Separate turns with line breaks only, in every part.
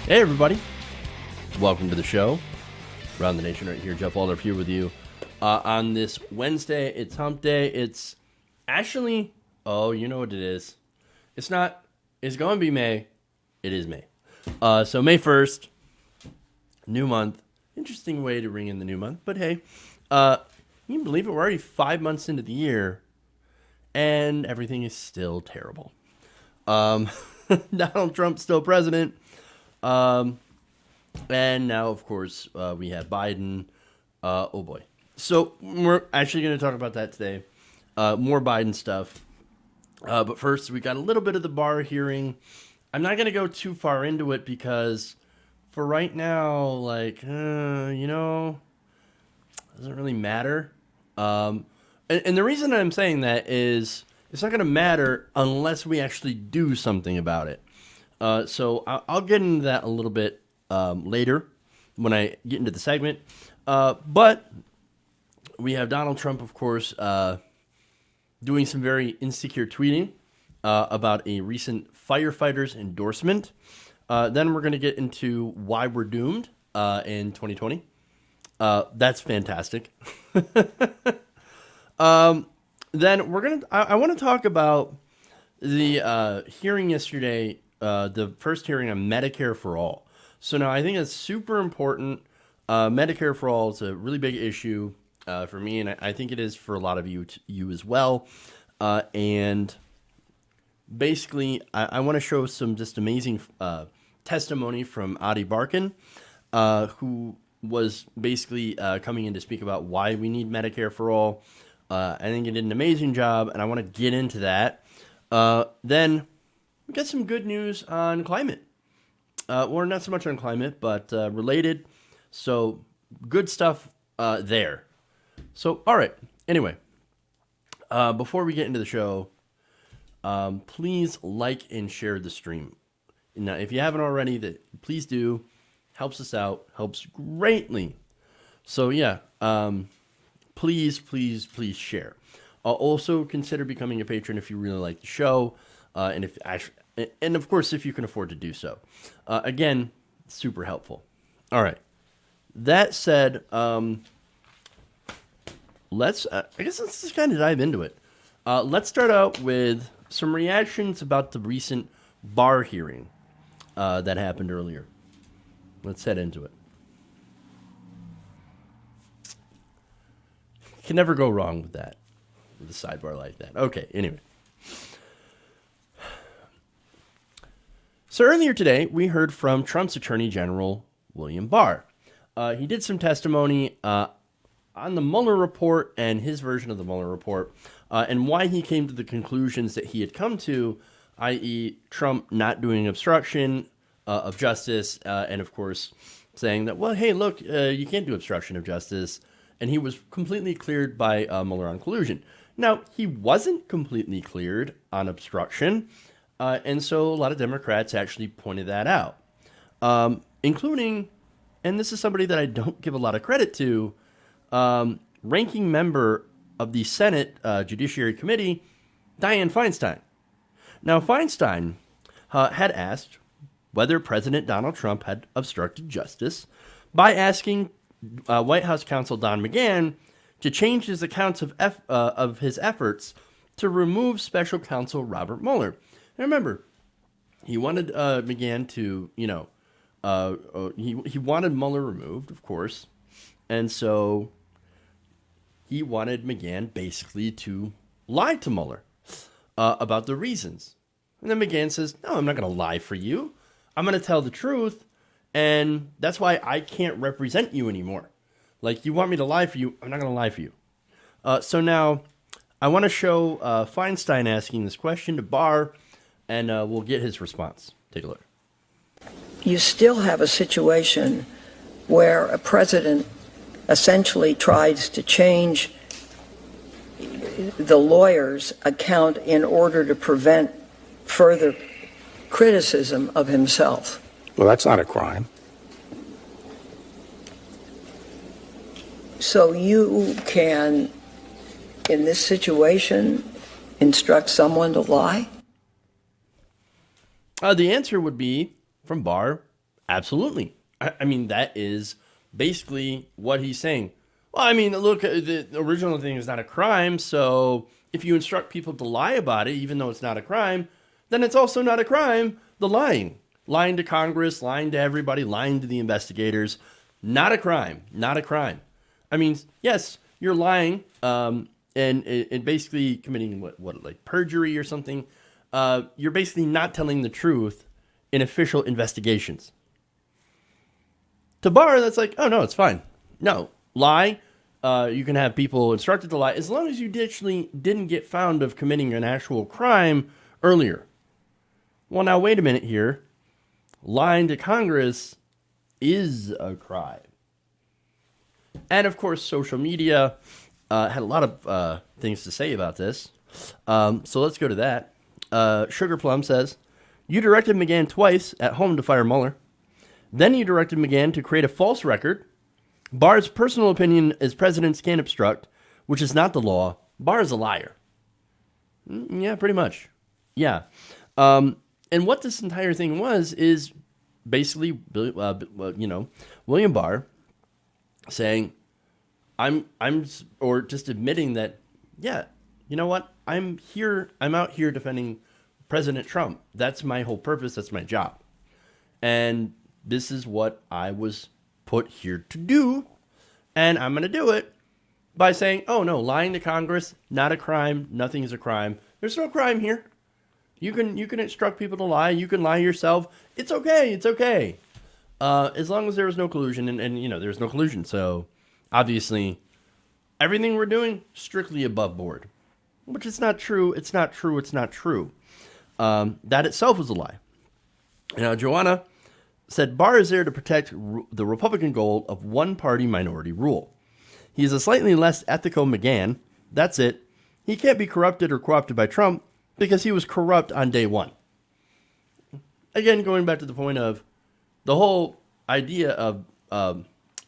Hey everybody, welcome to the show. Around the Nation right here, Jeff Waldorf here with you. On this Wednesday, it's hump day. It's actually, you know what it is. It's not, it's going to be May. It is May. So May 1st, new month. Interesting way to ring in the new month. But hey, you can believe it, we're already 5 months into the year and everything is still terrible. Donald Trump's still president. And now, of course, we have Biden. Oh boy. So we're actually going to talk about that today. More Biden stuff. But first, we got a little bit of the Barr hearing. I'm not going to go too far into it because for right now, it doesn't really matter. And the reason I'm saying that is it's not going to matter unless we actually do something about it. So I'll get into that a little bit later when I get into the segment. But we have Donald Trump, of course, doing some very insecure tweeting about a recent firefighter's endorsement. Then we're going to get into why we're doomed in 2020. That's fantastic. Then I want to talk about the hearing yesterday. The first hearing on Medicare for All. So now I think it's super important. Medicare for All is a really big issue for me, and I think it is for a lot of you as well. And basically, I want to show some just amazing testimony from Adi Barkan, who was basically coming in to speak about why we need Medicare for All. I think he did an amazing job, and I want to get into that. Then we got some good news on climate. Or not so much on climate, but related. So good stuff there. So, all right. Anyway, before we get into the show, please like and share the stream. Now, if you haven't already, please do. Helps us out. Helps greatly. So, yeah. Please share. Also, consider becoming a patron if you really like the show. And of course, if you can afford to do so. Again, super helpful. All right. That said, let's just kind of dive into it. Let's start out with some reactions about the recent Barr hearing that happened earlier. Let's head into it. You can never go wrong with that, with a sidebar like that. Okay, anyway. So earlier today, we heard from Trump's Attorney General, William Barr. He did some testimony on the Mueller report and his version of the Mueller report and why he came to the conclusions that he had come to, i.e. Trump not doing obstruction of justice and, of course, saying that, well, hey, look, you can't do obstruction of justice. And he was completely cleared by Mueller on collusion. Now, he wasn't completely cleared on obstruction. And so a lot of Democrats actually pointed that out, including, and this is somebody that I don't give a lot of credit to, ranking member of the Senate Judiciary Committee, Dianne Feinstein. Now, Feinstein had asked whether President Donald Trump had obstructed justice by asking White House counsel Don McGahn to change his accounts of his efforts to remove special counsel Robert Mueller. Now remember, he wanted McGahn to, he wanted Mueller removed, of course. And so he wanted McGahn basically to lie to Mueller about the reasons. And then McGahn says, no, I'm not going to lie for you. I'm going to tell the truth. And that's why I can't represent you anymore. Like, you want me to lie for you, I'm not going to lie for you. So now I want to show Feinstein asking this question to Barr. And we'll get his response. Take a look.
You still have a situation where a president essentially tries to change the lawyer's account in order to prevent further criticism of himself.
Well, that's not a crime.
So you can, in this situation, instruct someone to lie?
The answer would be, from Barr, Absolutely. I mean, that is basically what he's saying. Well, I mean, look, the original thing is not a crime, so if you instruct people to lie about it, even though it's not a crime, then it's also not a crime, the lying. Lying to Congress, lying to everybody, lying to the investigators. Not a crime. Not a crime. I mean, yes, you're lying and basically committing what, like perjury or something. You're basically not telling the truth in official investigations. To Barr, that's like, oh, no, it's fine. No, lie. You can have people instructed to lie as long as you actually didn't get found of committing an actual crime earlier. Well, now, wait a minute here. Lying to Congress is a crime. And, of course, social media had a lot of things to say about this. So let's go to that. Sugar Plum says, you directed McGahn twice at home to fire Mueller. Then you directed McGahn to create a false record. Barr's personal opinion as presidents can't obstruct, which is not the law. Barr is a liar. Yeah, pretty much. Yeah. And what this entire thing was is basically, William Barr saying, or just admitting that, yeah, you know what? I'm out here defending President Trump. That's my whole purpose. That's my job. And this is what I was put here to do. And I'm going to do it by saying, oh, no, lying to Congress, not a crime. Nothing is a crime. There's no crime here. You can instruct people to lie. You can lie yourself. It's okay. It's okay. As long as there was no collusion. And there's no collusion. So, obviously, everything we're doing, strictly above board. Which is not true. It's not true. It's not true. That itself was a lie. Now, Joanna said Barr is there to protect the Republican goal of one-party minority rule. He is a slightly less ethical McGahn. That's it. He can't be corrupted or co-opted by Trump because he was corrupt on day one. Again, going back to the point of the whole idea of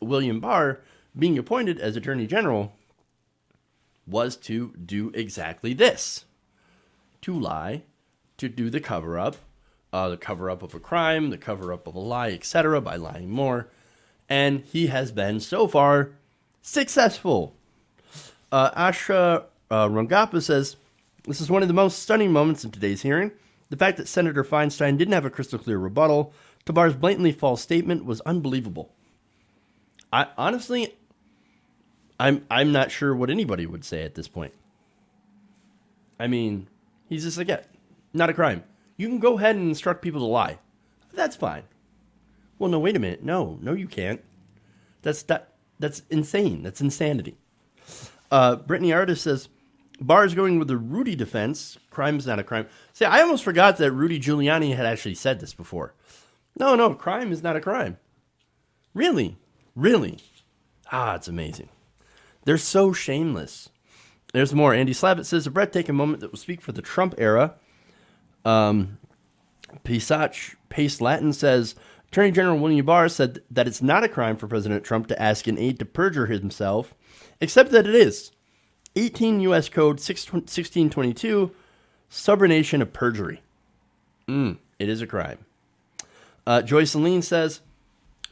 William Barr being appointed as Attorney General was to do exactly this. To lie, to do the cover-up of a crime, the cover-up of a lie, etc., by lying more. And he has been, so far, successful. Asha Rangappa says, this is one of the most stunning moments in today's hearing. The fact that Senator Feinstein didn't have a crystal clear rebuttal to Barr's blatantly false statement was unbelievable. Honestly, I'm not sure what anybody would say at this point. I mean, he's just like, yeah, not a crime. You can go ahead and instruct people to lie. That's fine. Well, no, wait a minute. No, you can't. That's insane. That's insanity. Brittany Artis says, Barr is going with the Rudy defense. Crime is not a crime. See, I almost forgot that Rudy Giuliani had actually said this before. No, crime is not a crime. Really? It's amazing. They're so shameless. There's more. Andy Slavitt says, a breathtaking moment that will speak for the Trump era. Pisach Pace Latin says, Attorney General William Barr said that it's not a crime for President Trump to ask an aide to perjure himself, except that it is. 18 U.S. Code 1622, subornation of perjury. It is a crime. Joyce Celine says,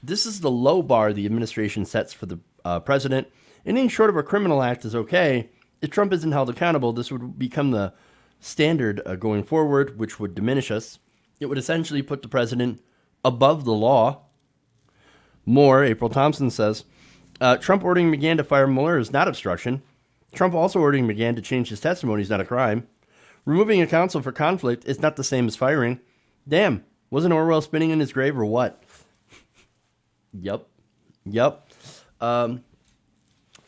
this is the low bar the administration sets for the president. Anything short of a criminal act is okay. If Trump isn't held accountable, this would become the standard going forward, which would diminish us. It would essentially put the president above the law. More, April Thompson says, Trump ordering McGahn to fire Mueller is not obstruction. Trump also ordering McGahn to change his testimony is not a crime. Removing a counsel for conflict is not the same as firing. Damn, wasn't Orwell spinning in his grave or what? Yep.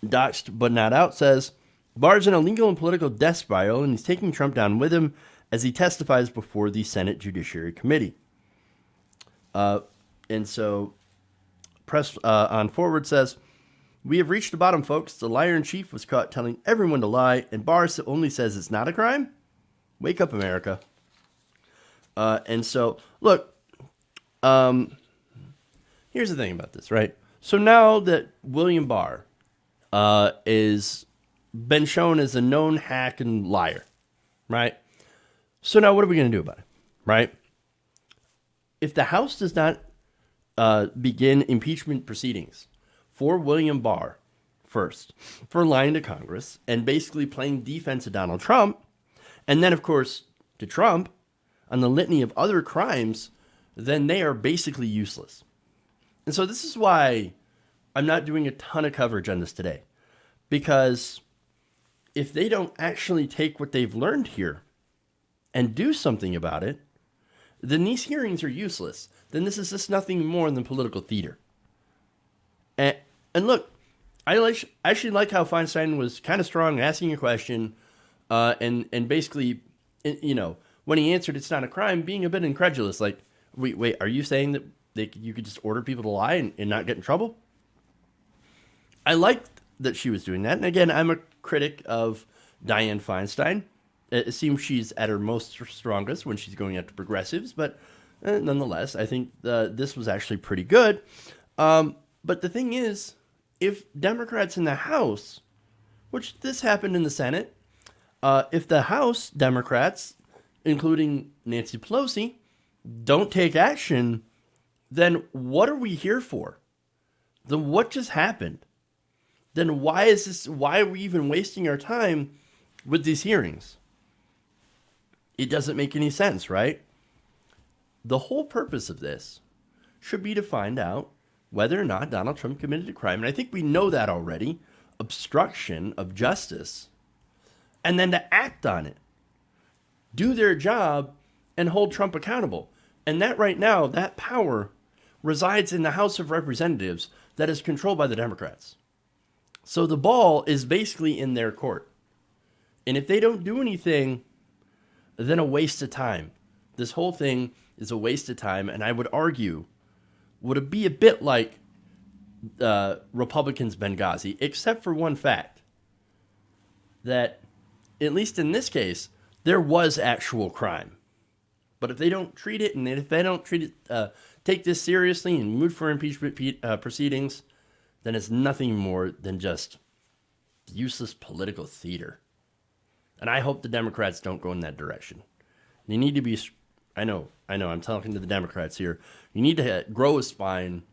Doxed but not out says, Barr's in a legal and political death spiral, and he's taking Trump down with him as he testifies before the Senate Judiciary Committee. And so, Press on Forward says, we have reached the bottom, folks. The liar-in-chief was caught telling everyone to lie, and Barr only says it's not a crime? Wake up, America. And so, look, here's the thing about this, right? So now that William Barr is been shown as a known hack and liar, right? So now what are we going to do about it, right? If the House does not begin impeachment proceedings for William Barr first for lying to Congress and basically playing defense of Donald Trump. And then, of course, to Trump on the litany of other crimes, then they are basically useless. And so this is why I'm not doing a ton of coverage on this today. Because if they don't actually take what they've learned here and do something about it, then these hearings are useless. Then this is just nothing more than political theater. And look, I actually like how Feinstein was kind of strong asking a question and basically, you know, when he answered it's not a crime, being a bit incredulous. Like, wait, are you saying that you could just order people to lie and not get in trouble? I liked that she was doing that. And again, I'm a critic of Dianne Feinstein. It seems she's at her most strongest when she's going after progressives, but nonetheless, I think this was actually pretty good. But the thing is, if Democrats in the House, which this happened in the Senate, if the House Democrats, including Nancy Pelosi, don't take action, then what are we here for? Then what just happened? Then why are we even wasting our time with these hearings? It doesn't make any sense, right? The whole purpose of this should be to find out whether or not Donald Trump committed a crime. And I think we know that already. Obstruction of justice. And then to act on it. Do their job and hold Trump accountable. And that right now, that power resides in the House of Representatives that is controlled by the Democrats. So the ball is basically in their court. And if they don't do anything, then a waste of time. This whole thing is a waste of time, and I would argue would it be a bit like Republicans' Benghazi, except for one fact, that at least in this case, there was actual crime. But if they don't treat it, and if they don't take this seriously and move for impeachment proceedings, then it's nothing more than just useless political theater. And I hope the Democrats don't go in that direction. They need to be, I know, I'm talking to the Democrats here. You need to grow a spine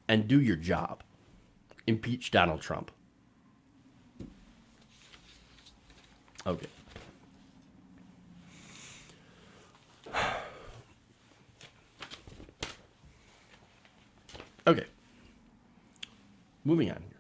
and do your job. Impeach Donald Trump. Okay. Okay. Moving on here.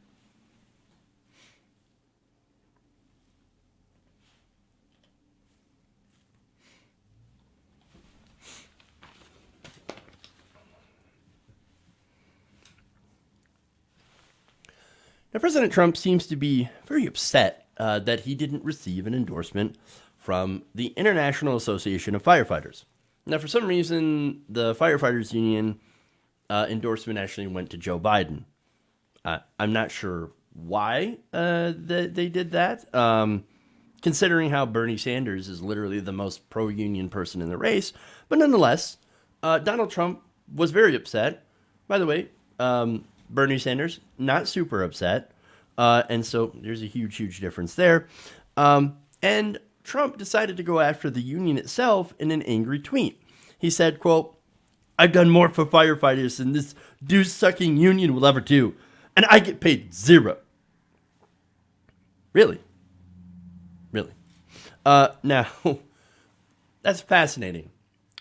Now, President Trump seems to be very upset that he didn't receive an endorsement from the International Association of Firefighters. Now, for some reason, the Firefighters Union endorsement actually went to Joe Biden. I'm not sure why they did that, considering how Bernie Sanders is literally the most pro-union person in the race. But nonetheless, Donald Trump was very upset. By the way, Bernie Sanders, not super upset. And so there's a huge difference there. And Trump decided to go after the union itself in an angry tweet. He said, quote, "I've done more for firefighters than this deuce-sucking union will ever do, and I get paid zero." Really? Now, that's fascinating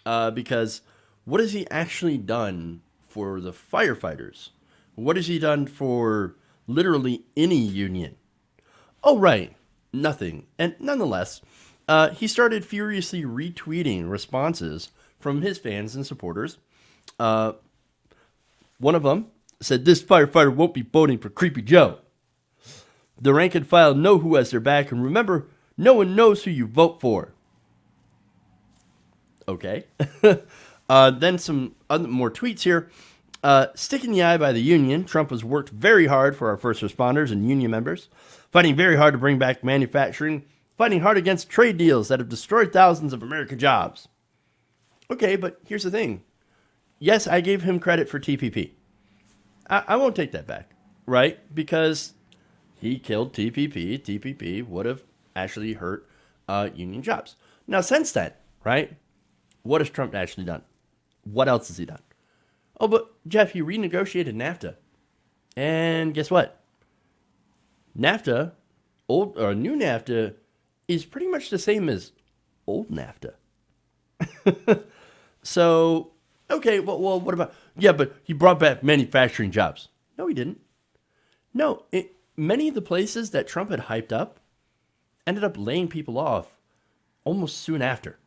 because what has he actually done for the firefighters? What has he done for literally any union? Oh, right. Nothing. And nonetheless, he started furiously retweeting responses from his fans and supporters. One of them said, "This firefighter won't be voting for Creepy Joe. The rank and file know who has their back, and remember, no one knows who you vote for." Okay. Then some other more tweets here. "Stick in the eye by the union. Trump has worked very hard for our first responders and union members, fighting very hard to bring back manufacturing, fighting hard against trade deals that have destroyed thousands of American jobs." Okay, but here's the thing. Yes, I gave him credit for TPP. I won't take that back, right? Because he killed TPP. TPP would have actually hurt union jobs. Now, since then, right, what has Trump actually done? What else has he done? Oh, but Jeff, he renegotiated NAFTA. And guess what? NAFTA, old or new NAFTA, is pretty much the same as old NAFTA. So, okay, well, what about? Yeah, but he brought back manufacturing jobs. No, he didn't. No, many of the places that Trump had hyped up ended up laying people off almost soon after,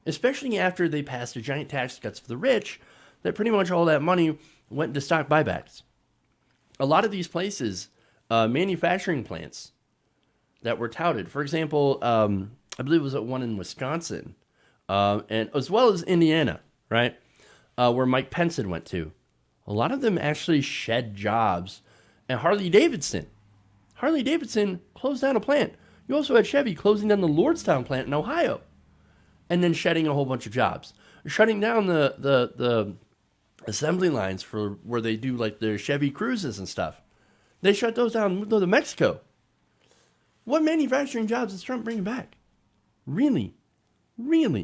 especially after they passed a giant tax cuts for the rich. That pretty much all that money went into stock buybacks. A lot of these places, manufacturing plants that were touted, for example, I believe it was one in Wisconsin, and as well as Indiana, right, where Mike Pence had went to. A lot of them actually shed jobs. And Harley Davidson closed down a plant. You also had Chevy closing down the Lordstown plant in Ohio, and then shedding a whole bunch of jobs, shutting down the assembly lines for where they do like their Chevy Cruises and stuff. They shut those down and moved those to Mexico. What manufacturing jobs is Trump bringing back? Really? Not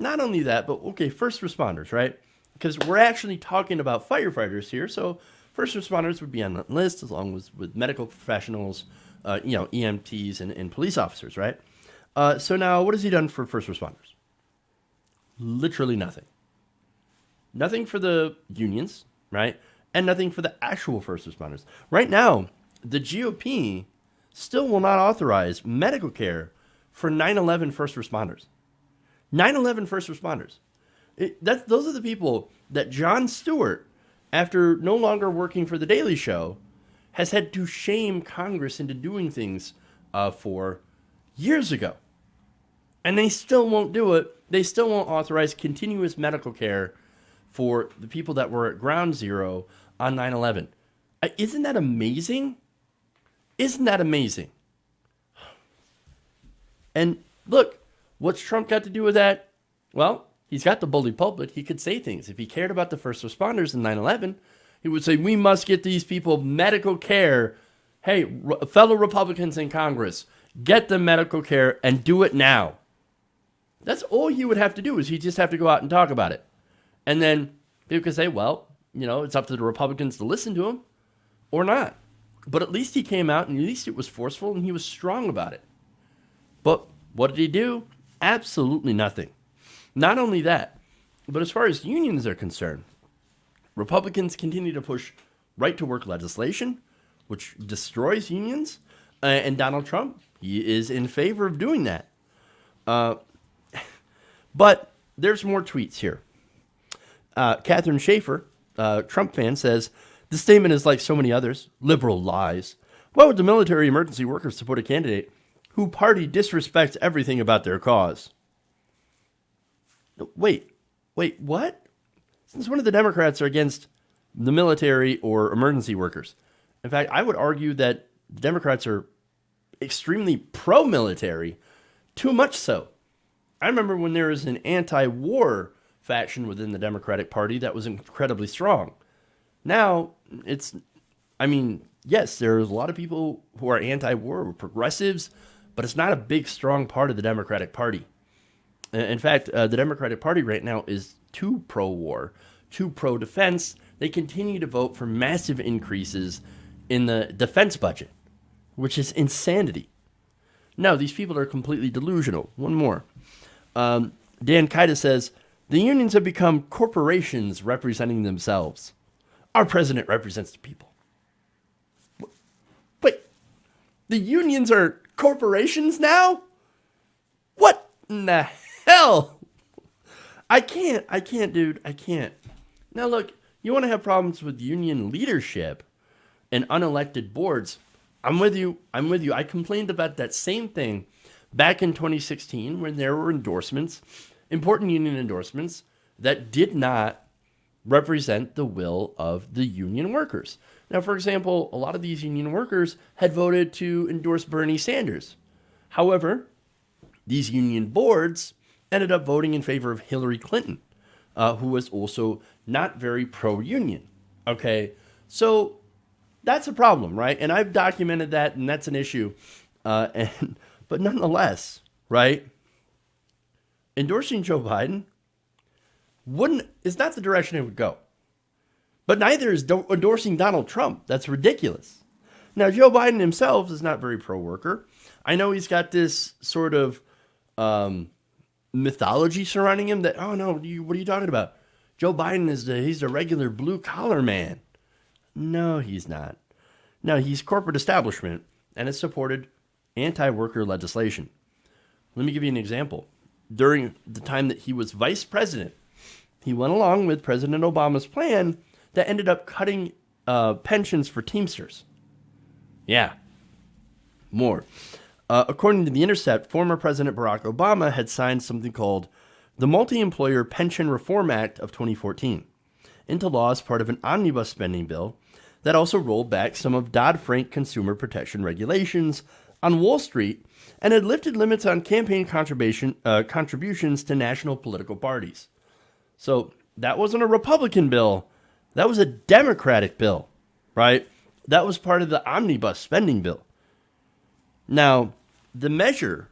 only that, but okay, first responders, right? Because we're actually talking about firefighters here, so first responders would be on that list, along with medical professionals, EMTs and police officers, right? So now, what has he done for first responders? Literally nothing. Nothing for the unions, right? And nothing for the actual first responders. Right now, the GOP still will not authorize medical care for 9/11 first responders. 9/11 first responders. Those are the people that Jon Stewart, after no longer working for The Daily Show, has had to shame Congress into doing things for years ago. And they still won't do it. They still won't authorize continuous medical care for the people that were at ground zero on 9/11. Isn't that amazing? Isn't that amazing? And look, what's Trump got to do with that? Well, he's got the bully pulpit. He could say things. If he cared about the first responders in 9/11, he would say, we must get these people medical care. Hey, fellow Republicans in Congress, get them medical care and do it now. That's all he would have to do, is he just have to go out and talk about it. And then people could say, well, it's up to the Republicans to listen to him or not. But at least he came out, and at least it was forceful, and he was strong about it. But what did he do? Absolutely nothing. Not only that, but as far as unions are concerned, Republicans continue to push right-to-work legislation, which destroys unions, and Donald Trump, he is in favor of doing that. But there's more tweets here. Catherine Schaefer, Trump fan, says, this statement is like so many others, liberal lies. Why would the military emergency workers support a candidate who party disrespects everything about their cause? Wait, what? Since when of the Democrats are against the military or emergency workers? In fact, I would argue that Democrats are extremely pro-military, too much so. I remember when there was an anti-war faction within the Democratic Party that was incredibly strong. Now, yes, there's a lot of people who are anti-war or progressives, but it's not a big, strong part of the Democratic Party. In fact, the Democratic Party right now is too pro-war, too pro-defense. They continue to vote for massive increases in the defense budget, which is insanity. No, these people are completely delusional. One more. Dan Kaida says, the unions have become corporations representing themselves. Our president represents the people. Wait, the unions are corporations now? What in the hell? I can't, dude. I can't. Now, look, you want to have problems with union leadership and unelected boards. I'm with you. I complained about that same thing back in 2016 when there were endorsements, important union endorsements, that did not represent the will of the union workers. Now, for example, a lot of these union workers had voted to endorse Bernie Sanders. However, these union boards ended up voting in favor of Hillary Clinton, who was also not very pro-union. Okay, so that's a problem, right? And I've documented that, and that's an issue. But nonetheless, right, endorsing Joe Biden, wouldn't is not the direction it would go. But neither is endorsing Donald Trump. That's ridiculous. Now, Joe Biden himself is not very pro-worker. I know he's got this sort of mythology surrounding him that, oh no, what are you talking about? Joe Biden he's the regular blue collar man. No, he's not. No, he's corporate establishment and has supported anti-worker legislation. Let me give you an example. During the time that he was vice president, he went along with President Obama's plan that ended up cutting pensions for Teamsters. Yeah, more. According to The Intercept, former President Barack Obama had signed something called the Multi-Employer Pension Reform Act of 2014 into law as part of an omnibus spending bill that also rolled back some of Dodd-Frank consumer protection regulations on Wall Street and had lifted limits on campaign contributions to national political parties. So that wasn't a Republican bill. That was a Democratic bill, right? That was part of the omnibus spending bill. Now, the measure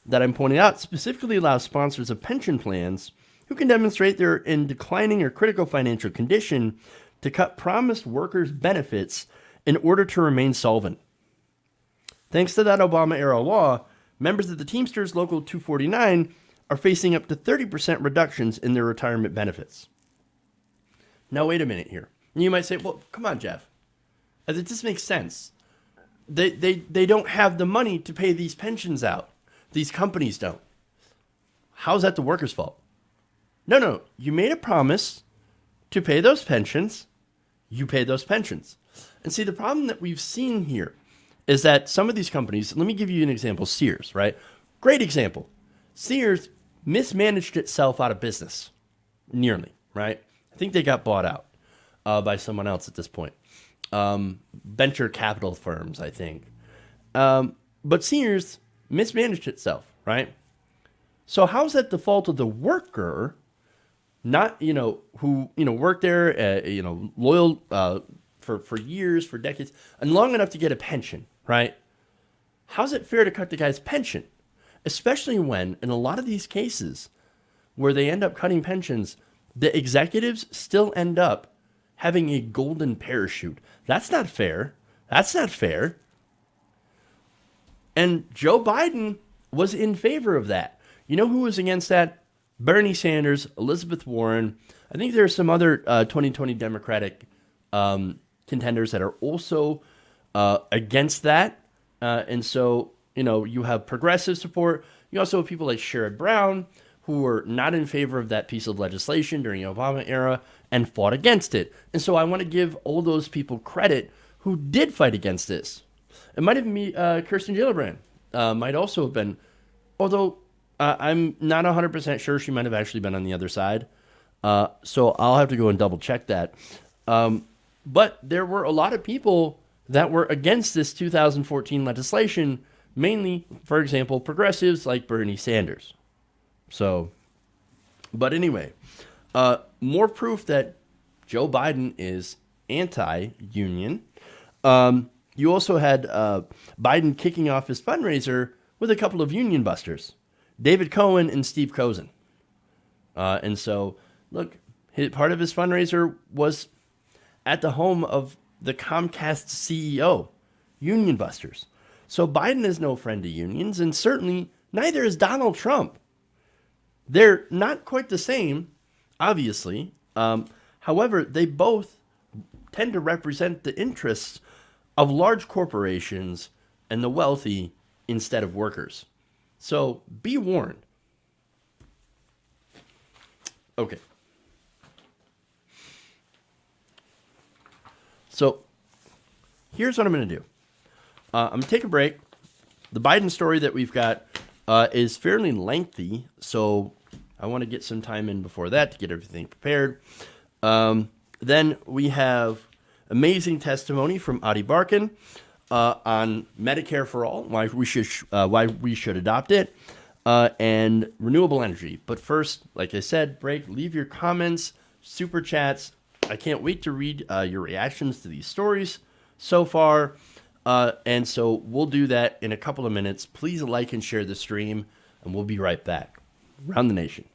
that I'm pointing out specifically allows sponsors of pension plans who can demonstrate they're in declining or critical financial condition to cut promised workers' benefits in order to remain solvent. Thanks to that Obama-era law, members of the Teamsters Local 249 are facing up to 30% reductions in their retirement benefits. Now, wait a minute here. You might say, well, come on, Jeff. It just makes sense. They don't have the money to pay these pensions out. These companies don't. How's that the workers' fault? No. You made a promise to pay those pensions. You pay those pensions. And see, the problem that we've seen here is that some of these companies, let me give you an example, Sears, right? Great example. Sears mismanaged itself out of business, nearly, right? I think they got bought out by someone else at this point. Venture capital firms, I think. But Sears mismanaged itself, right? So how's that the fault of the worker, not, who, worked there, loyal for years, for decades, and long enough to get a pension, right? How's it fair to cut the guy's pension? Especially when, in a lot of these cases, where they end up cutting pensions, the executives still end up having a golden parachute. That's not fair. That's not fair. And Joe Biden was in favor of that. You know who was against that? Bernie Sanders, Elizabeth Warren. I think there are some other 2020 Democratic contenders that are also against that. And so, you have progressive support. You also have people like Sherrod Brown, who were not in favor of that piece of legislation during the Obama era and fought against it. And so I want to give all those people credit who did fight against this. It might even be Kirsten Gillibrand. Might also have been, although I'm not 100% sure, she might have actually been on the other side. So I'll have to go and double check that. But there were a lot of people that were against this 2014 legislation, mainly, for example, progressives like Bernie Sanders. So, but anyway, more proof that Joe Biden is anti-union. You also had Biden kicking off his fundraiser with a couple of union busters, David Cohen and Steve Kozin. And so, look, part of his fundraiser was at the home of the Comcast CEO, union busters. So Biden is no friend to unions, and certainly neither is Donald Trump. They're not quite the same, obviously. However, they both tend to represent the interests of large corporations and the wealthy instead of workers. So be warned. Okay. So here's what I'm going to do. I'm going to take a break. The Biden story that we've got is fairly lengthy, so I want to get some time in before that to get everything prepared. Then we have amazing testimony from Adi Barkan on Medicare for All, why we should adopt it, and renewable energy. But first, like I said, break. Leave your comments, super chats. I can't wait to read your reactions to these stories so far. And so we'll do that in a couple of minutes. Please like and share the stream, and we'll be right back. Around the nation.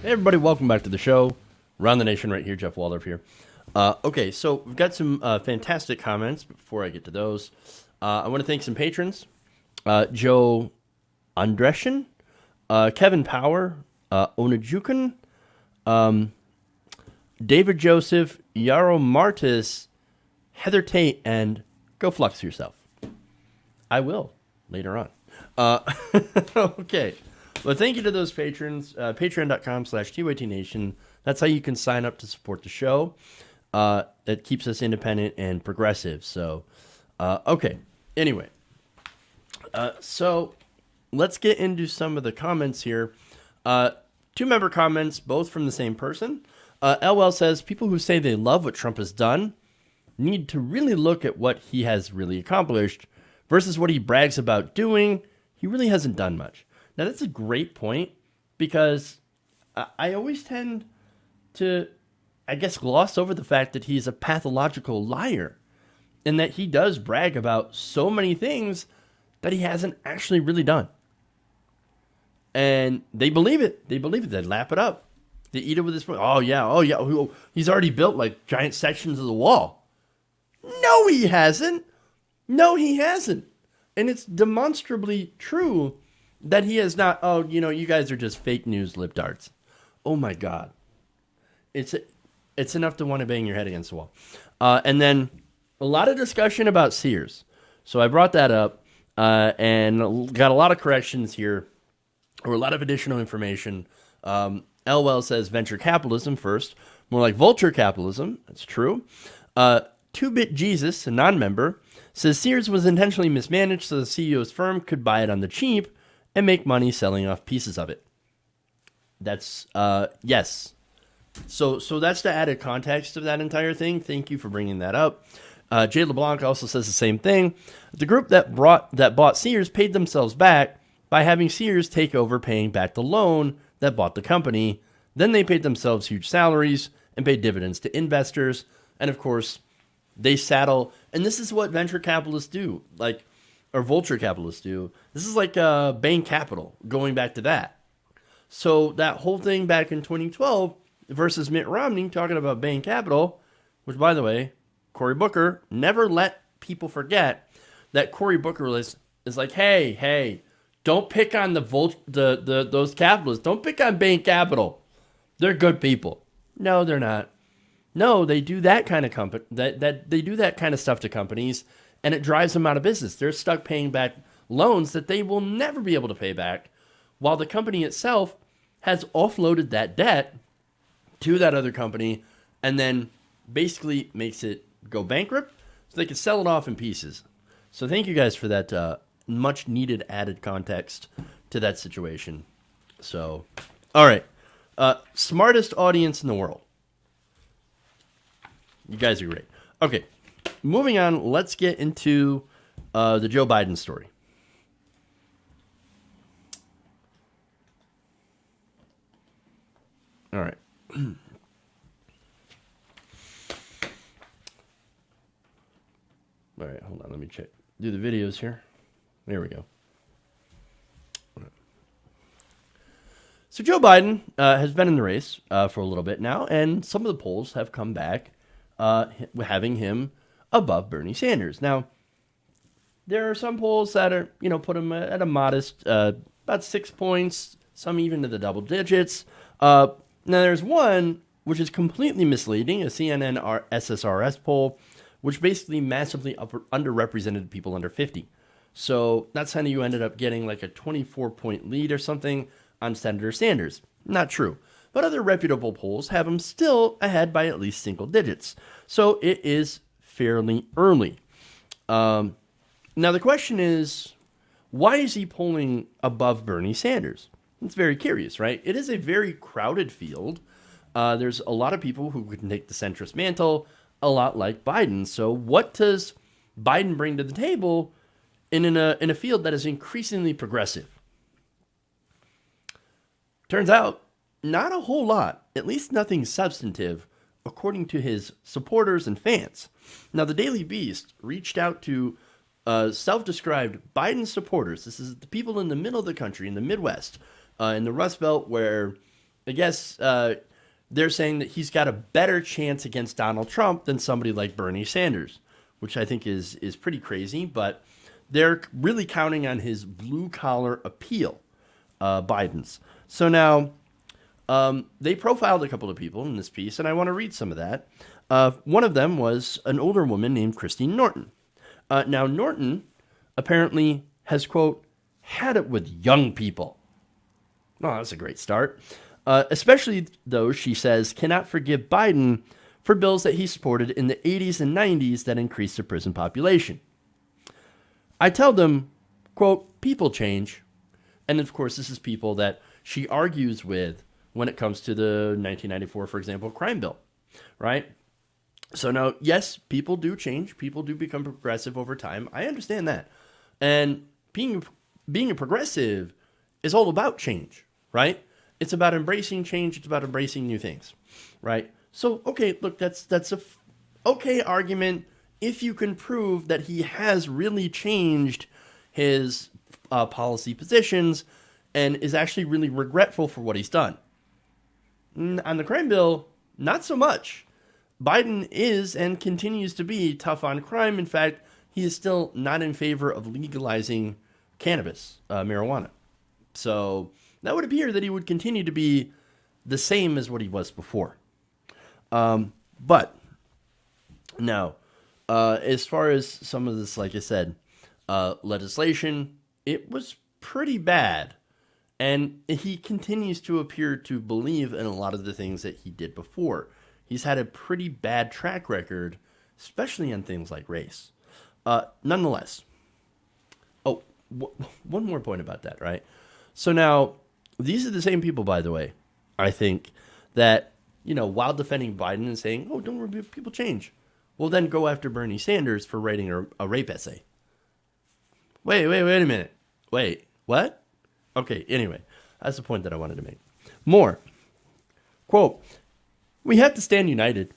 Hey everybody, welcome back to the show. Around the Nation right here, Jeff Waldorf here. Okay, so we've got some fantastic comments. Before I get to those, I want to thank some patrons. Joe Andreshin, Kevin Power, Onajukan, David Joseph, Yaro Martis, Heather Tate, and go flux yourself. I will later on. Okay. Well, thank you to those patrons. Patreon.com/TYTNation. That's how you can sign up to support the show. It keeps us independent and progressive. So, okay. Anyway. So, let's get into some of the comments here. 2-member comments, both from the same person. LL says, people who say they love what Trump has done need to really look at what he has really accomplished versus what he brags about doing. He really hasn't done much. Now, that's a great point because I always tend to, I guess, gloss over the fact that he's a pathological liar and that he does brag about so many things that he hasn't actually really done. And they believe it. They believe it. They lap it up. They eat it with this. Oh, yeah. He's already built like giant sections of the wall. No, he hasn't. No, he hasn't. And it's demonstrably true that he has not. Oh, you guys are just fake news lip darts. Oh, my God. It's enough to want to bang your head against the wall. And then a lot of discussion about Sears. So I brought that up and got a lot of corrections here, or a lot of additional information. Elwell says venture capitalism first, more like vulture capitalism. That's true. 2-Bit Jesus, a non-member, says Sears was intentionally mismanaged so the CEO's firm could buy it on the cheap and make money selling off pieces of it. That's, yes. So that's the added context of that entire thing. Thank you for bringing that up. Jay LeBlanc also says the same thing. The group that bought Sears paid themselves back by having Sears take over paying back the loan that bought the company. Then they paid themselves huge salaries and paid dividends to investors. And of course, they saddle, and this is what venture capitalists do, or vulture capitalists do. This is like Bain Capital, going back to that. So that whole thing back in 2012 versus Mitt Romney talking about Bain Capital, which, by the way, Cory Booker never let people forget that Cory Booker is like, hey, don't pick on those capitalists. Don't pick on Bain Capital. They're good people. No, they're not. No, they do that kind of they do that kind of stuff to companies, and it drives them out of business. They're stuck paying back loans that they will never be able to pay back, while the company itself has offloaded that debt to that other company and then basically makes it go bankrupt so they can sell it off in pieces. So thank you guys for that much needed added context to that situation. So, all right. Smartest audience in the world. You guys are great. Okay, moving on. Let's get into the Joe Biden story. All right. All right, hold on. Let me check. Do the videos here. There we go. So Joe Biden has been in the race for a little bit now, and some of the polls have come back having him above Bernie Sanders. Now, there are some polls that are, put him at a modest, about 6 points, some even to the double digits. Now, there's one which is completely misleading, a CNN SSRS poll, which basically massively underrepresented people under 50. So that's how you ended up getting like a 24-point lead or something on Senator Sanders. Not true. But other reputable polls have him still ahead by at least single digits. So it is fairly early. Now the question is, why is he polling above Bernie Sanders? It's very curious, right? It is a very crowded field. There's a lot of people who can take the centrist mantle, a lot like Biden. So what does Biden bring to the table in a field that is increasingly progressive? Turns out, not a whole lot, at least nothing substantive, according to his supporters and fans. Now, the Daily Beast reached out to self-described Biden supporters. This is the people in the middle of the country, in the Midwest, in the Rust Belt, where I guess they're saying that he's got a better chance against Donald Trump than somebody like Bernie Sanders, which I think is pretty crazy. But they're really counting on his blue collar appeal, Biden's. So now they profiled a couple of people in this piece, and I want to read some of that. One of them was an older woman named Christine Norton. Now, Norton apparently has, quote, had it with young people. Oh, that's a great start. Especially those, she says, cannot forgive Biden for bills that he supported in the 80s and 90s that increased the prison population. I tell them, quote, people change. And of course, this is people that she argues with when it comes to the 1994, for example, crime bill, right? So now, yes, people do change. People do become progressive over time. I understand that. And being a progressive is all about change, right? It's about embracing change. It's about embracing new things, right? So, okay, look, that's a okay argument if you can prove that he has really changed his policy positions and is actually really regretful for what he's done. On the crime bill, not so much. Biden is and continues to be tough on crime. In fact, he is still not in favor of legalizing cannabis, marijuana. So that would appear that he would continue to be the same as what he was before. But now, as far as some of this, like I said, legislation, it was pretty bad. And he continues to appear to believe in a lot of the things that he did before. He's had a pretty bad track record, especially on things like race. Nonetheless, one more point about that, right? So now, these are the same people, by the way, I think, that, while defending Biden and saying, oh, don't worry, people change, will then go after Bernie Sanders for writing a rape essay. Wait a minute. Wait, what? Okay, anyway, that's the point that I wanted to make. More. Quote, we have to stand united.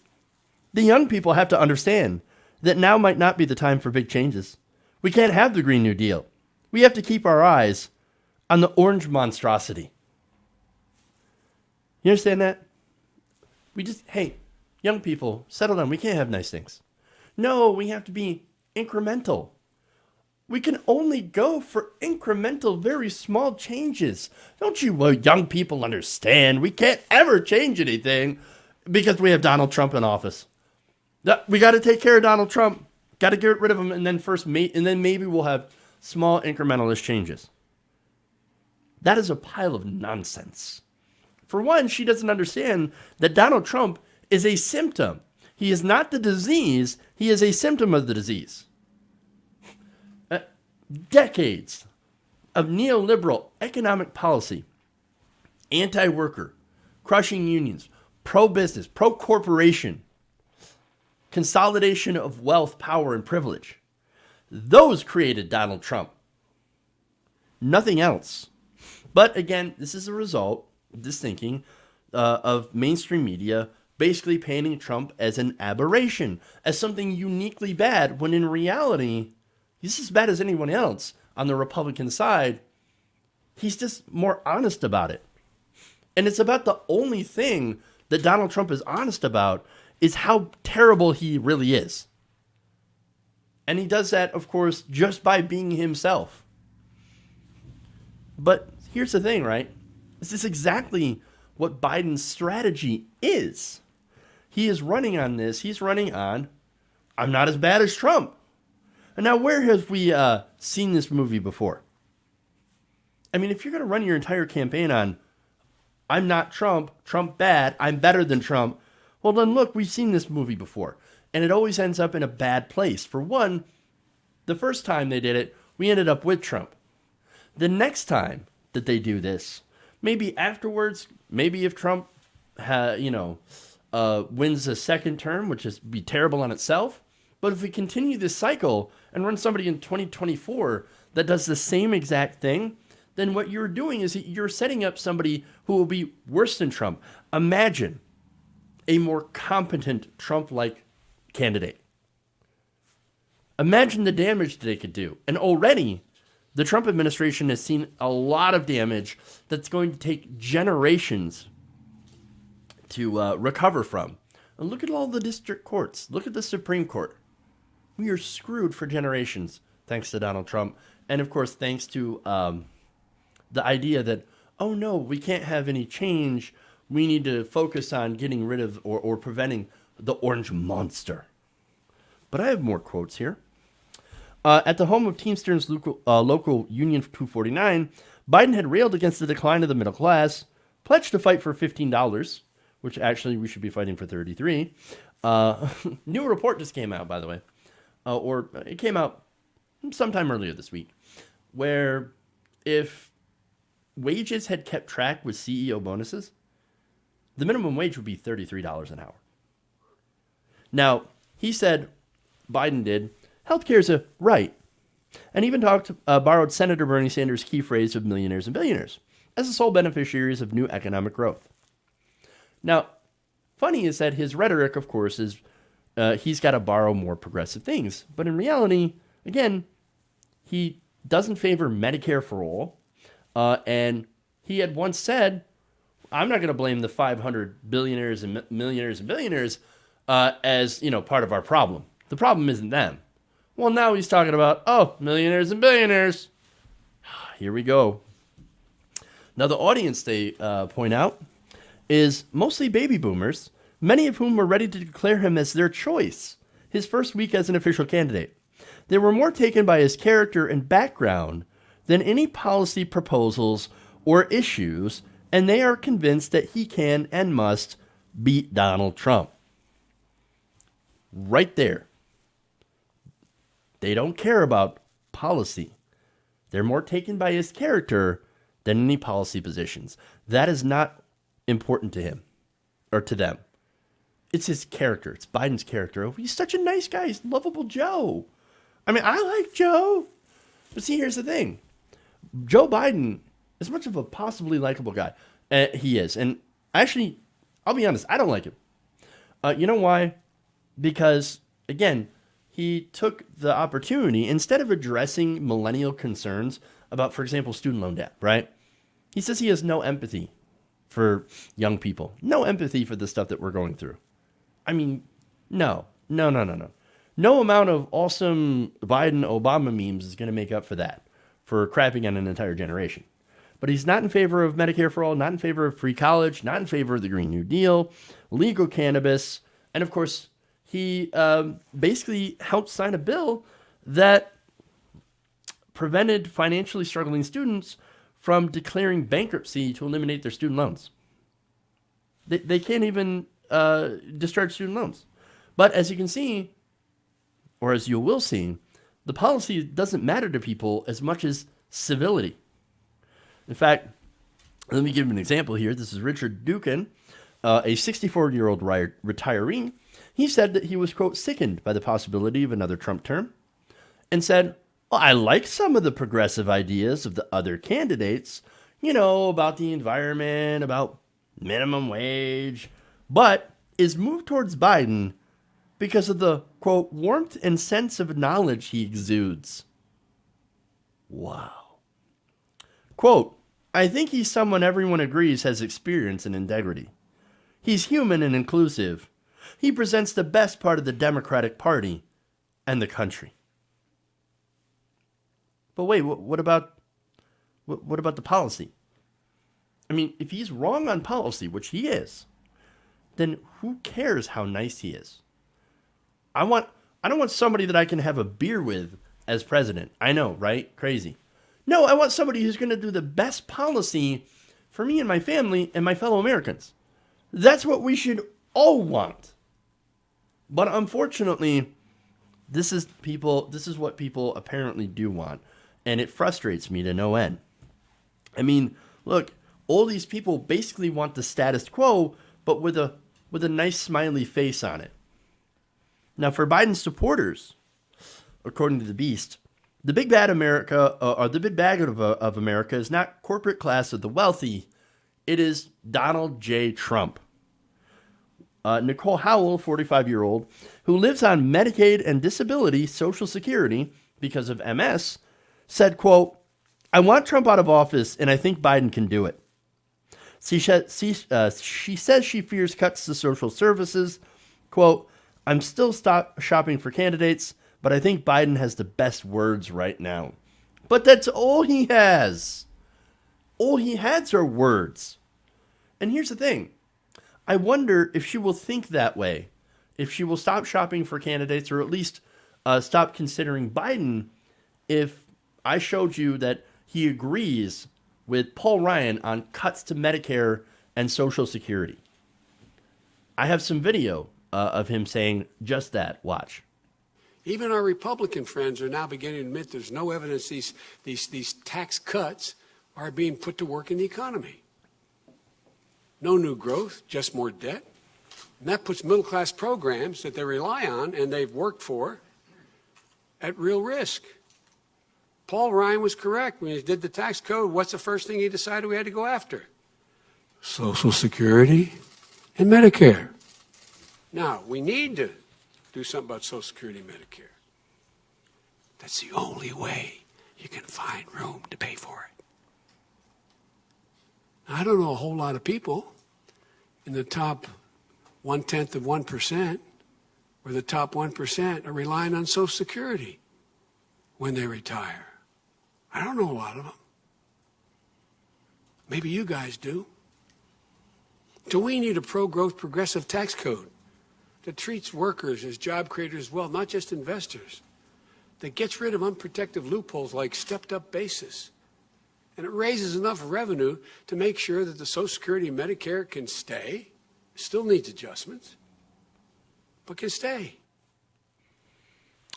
The young people have to understand that now might not be the time for big changes. We can't have the Green New Deal. We have to keep our eyes on the orange monstrosity. You understand that? Hey, young people, settle down. We can't have nice things. No, we have to be incremental. We can only go for incremental, very small changes. Don't you young people understand? We can't ever change anything because we have Donald Trump in office. We got to take care of Donald Trump. Got to get rid of him, and then maybe we'll have small incrementalist changes. That is a pile of nonsense. For one, she doesn't understand that Donald Trump is a symptom. He is not the disease. He is a symptom of the disease. Decades of neoliberal economic policy, anti-worker, crushing unions, pro-business, pro-corporation, consolidation of wealth, power, and privilege. Those created Donald Trump. Nothing else. But again, this is a result, this thinking, of mainstream media basically painting Trump as an aberration, as something uniquely bad, when in reality, he's as bad as anyone else on the Republican side. He's just more honest about it. And it's about the only thing that Donald Trump is honest about is how terrible he really is. And he does that, of course, just by being himself. But here's the thing, right? This is exactly what Biden's strategy is. He is running on this. He's running on, I'm not as bad as Trump. And now, where have we seen this movie before? I mean, if you're going to run your entire campaign on, I'm not Trump, Trump bad, I'm better than Trump, well then look, we've seen this movie before. And it always ends up in a bad place. For one, the first time they did it, we ended up with Trump. The next time that they do this, maybe afterwards, maybe if Trump wins a second term, which is be terrible on itself, but if we continue this cycle and run somebody in 2024 that does the same exact thing, then what you're doing is you're setting up somebody who will be worse than Trump. Imagine a more competent Trump-like candidate. Imagine the damage that they could do. And already, the Trump administration has seen a lot of damage that's going to take generations to recover from. And look at all the district courts. Look at the Supreme Court. We are screwed for generations thanks to Donald Trump. And, of course, thanks to the idea that, oh, no, we can't have any change. We need to focus on getting rid of or preventing the orange monster. But I have more quotes here. At the home of Teamsters local Union 249, Biden had railed against the decline of the middle class, pledged to fight for $15, which actually we should be fighting for $33. New report just came out, by the way, or it came out sometime earlier this week, where if wages had kept track with CEO bonuses, the minimum wage would be $33 an hour. Now, he said, Biden did, healthcare is a right, and even borrowed Senator Bernie Sanders' key phrase of millionaires and billionaires as the sole beneficiaries of new economic growth. Now, funny is that his rhetoric, of course, is he's got to borrow more progressive things. But in reality, again, he doesn't favor Medicare for all. And he had once said, I'm not going to blame the 500 billionaires and millionaires and billionaires as, part of our problem. The problem isn't them. Well, now he's talking about, millionaires and billionaires. Here we go. Now, the audience, they point out, is mostly baby boomers, many of whom were ready to declare him as their choice, his first week as an official candidate. They were more taken by his character and background than any policy proposals or issues, and they are convinced that he can and must beat Donald Trump. Right there. They don't care about policy. They're more taken by his character than any policy positions. That is not important to him or to them. It's his character. It's Biden's character. Oh, he's such a nice guy. He's lovable Joe. I mean, I like Joe. But see, here's the thing. Joe Biden is much of a possibly likable guy. He is. And actually, I'll be honest, I don't like him. You know why? Because, again, he took the opportunity, instead of addressing millennial concerns about, for example, student loan debt, right? He says he has no empathy for young people. No empathy for the stuff that we're going through. I mean, no. No amount of awesome Biden-Obama memes is going to make up for that, for crapping on an entire generation. But he's not in favor of Medicare for all, not in favor of free college, not in favor of the Green New Deal, legal cannabis, and of course, he basically helped sign a bill that prevented financially struggling students from declaring bankruptcy to eliminate their student loans. They can't even discharge student loans. But as you can see, or as you will see, the policy doesn't matter to people as much as civility. In fact, let me give you an example here. This is Richard Dukin, a 64-year-old retiree. He said that he was, quote, sickened by the possibility of another Trump term and said, well, I like some of the progressive ideas of the other candidates, about the environment, about minimum wage, but is moved towards Biden because of the, quote, warmth and sense of knowledge he exudes. Wow. Quote, I think he's someone everyone agrees has experience and integrity. He's human and inclusive. He presents the best part of the Democratic Party and the country. But wait, what about the policy? I mean, if he's wrong on policy, which he is, then who cares how nice he is? I don't want somebody that I can have a beer with as president. I know, right? Crazy. No, I want somebody who's going to do the best policy for me and my family and my fellow Americans. That's what we should all want. But unfortunately, this is what people apparently do want. And it frustrates me to no end. I mean, look, all these people basically want the status quo, but with a nice smiley face on it. Now, for Biden's supporters, according to the Beast, the big bad America, or the big bag of America, is not corporate class of the wealthy. It is Donald J. Trump. Nicole Howell, 45-year-old, who lives on Medicaid and disability Social Security because of MS, said, quote, I want Trump out of office, and I think Biden can do it. She says she fears cuts to social services. Quote, I'm still shopping for candidates, but I think Biden has the best words right now. But that's all he has. All he has are words. And here's the thing. I wonder if she will think that way. If she will stop shopping for candidates, or at least stop considering Biden, if I showed you that he agrees with Paul Ryan on cuts to Medicare and Social Security. I have some video of him saying just that. Watch.
Even our Republican friends are now beginning to admit there's no evidence these tax cuts are being put to work in the economy. No new growth, just more debt. And that puts middle-class programs that they rely on and they've worked for at real risk. Paul Ryan was correct. When he did the tax code, what's the first thing he decided we had to go after? Social Security and Medicare. Now, we need to do something about Social Security and Medicare. That's the only way you can find room to pay for it. Now, I don't know a whole lot of people in the top 0.1% or the top 1% are relying on Social Security when they retire. I don't know a lot of them. Maybe you guys do. So we need a pro-growth progressive tax code that treats workers as job creators as well, not just investors, that gets rid of unprotected loopholes like stepped-up basis. And it raises enough revenue to make sure that the Social Security and Medicare can stay, still needs adjustments, but can stay.